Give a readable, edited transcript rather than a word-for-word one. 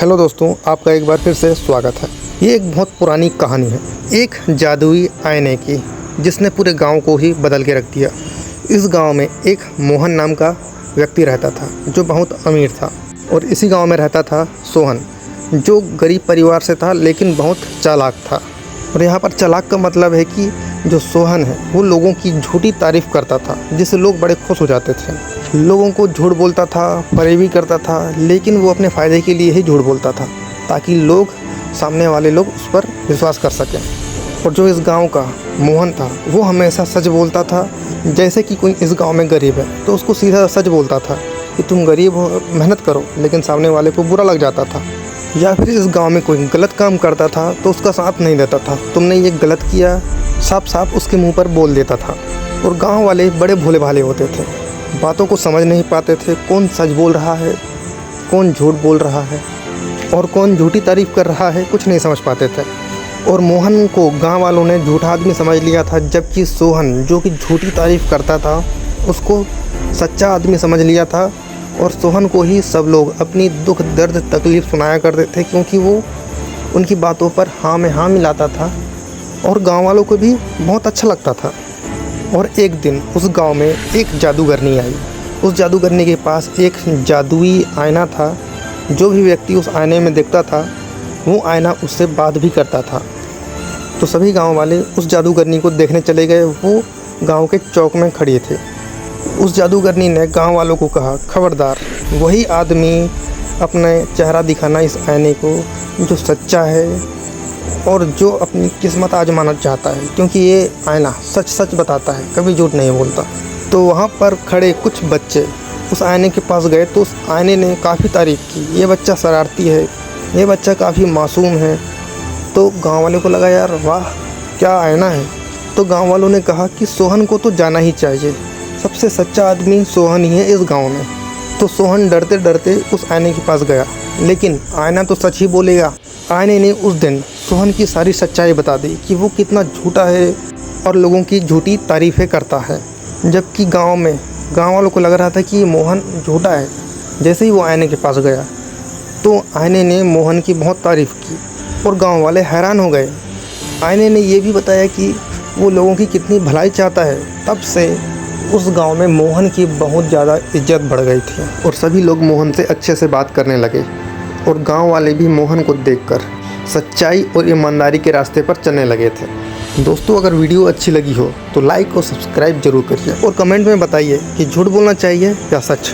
Hello दोस्तों, आपका एक बार फिर से स्वागत है। ये एक बहुत पुरानी कहानी है, एक जादुई आईने की, जिसने पूरे गांव को ही बदल के रख दिया। इस गांव में एक मोहन नाम का व्यक्ति रहता था जो बहुत अमीर था, और इसी गांव में रहता था सोहन, जो गरीब परिवार से था लेकिन बहुत चालाक था। और यहाँ पर चालाक का मतलब है कि जो सोहन है वो लोगों की झूठी तारीफ़ करता था, जिससे लोग बड़े खुश हो जाते थे। लोगों को झूठ बोलता था, फरेबी करता था, लेकिन वो अपने फ़ायदे के लिए ही झूठ बोलता था ताकि लोग, सामने वाले लोग उस पर विश्वास कर सकें। और जो इस गांव का मोहन था वो हमेशा सच बोलता था। जैसे कि कोई इस गांव में गरीब है तो उसको सीधा सच बोलता था कि तुम गरीब हो, मेहनत करो, लेकिन सामने वाले को बुरा लग जाता था। या फिर इस गांव में कोई गलत काम करता था तो उसका साथ नहीं देता था, तुमने ये गलत किया, साफ साफ उसके मुंह पर बोल देता था। और गांव वाले बड़े भोले भाले होते थे, बातों को समझ नहीं पाते थे, कौन सच बोल रहा है, कौन झूठ बोल रहा है और कौन झूठी तारीफ़ कर रहा है, कुछ नहीं समझ पाते थे। और मोहन को गांव वालों ने झूठा आदमी समझ लिया था, जबकि सोहन जो कि झूठी तारीफ़ करता था उसको सच्चा आदमी समझ लिया था। और सोहन को ही सब लोग अपनी दुख दर्द तकलीफ़ सुनाया करते थे, क्योंकि वो उनकी बातों पर हाँ में हाँ मिलाता था और गांव वालों को भी बहुत अच्छा लगता था। और एक दिन उस गांव में एक जादूगरनी आई। उस जादूगरनी के पास एक जादुई आईना था। जो भी व्यक्ति उस आईने में देखता था वो आईना उससे बात भी करता था। तो सभी गांव वाले उस जादूगरनी को देखने चले गए। वो गांव के चौक में खड़ी थे। उस जादूगरनी ने गांव वालों को कहा, खबरदार, वही आदमी अपने चेहरा दिखाना इस आईने को जो सच्चा है और जो अपनी किस्मत आजमाना चाहता है, क्योंकि ये आईना सच सच बताता है, कभी झूठ नहीं बोलता। तो वहाँ पर खड़े कुछ बच्चे उस आईने के पास गए तो उस आईने ने काफ़ी तारीफ़ की, ये बच्चा शरारती है, ये बच्चा काफ़ी मासूम है। तो गांव वालों को लगा, यार वाह क्या आईना है। तो गांव वालों ने कहा कि सोहन को तो जाना ही चाहिए, सबसे सच्चा आदमी सोहन ही है इस गाँव में। तो सोहन डरते डरते उस आईने के पास गया, लेकिन आईना तो सच ही बोलेगा। आईने ने उस दिन सोहन की सारी सच्चाई बता दी कि वो कितना झूठा है और लोगों की झूठी तारीफ़ें करता है। जबकि गांव वालों को लग रहा था कि मोहन झूठा है। जैसे ही वो आईने के पास गया तो आईने ने मोहन की बहुत तारीफ़ की और गांव वाले हैरान हो गए। आईने ने ये भी बताया कि वो लोगों की कितनी भलाई चाहता है। तब से उस गांव में मोहन की बहुत ज़्यादा इज्जत बढ़ गई थी और सभी लोग मोहन से अच्छे से बात करने लगे। और गांव वाले भी मोहन को देखकर सच्चाई और ईमानदारी के रास्ते पर चलने लगे थे। दोस्तों, अगर वीडियो अच्छी लगी हो तो लाइक और सब्सक्राइब जरूर करिए और कमेंट में बताइए कि झूठ बोलना चाहिए या सच।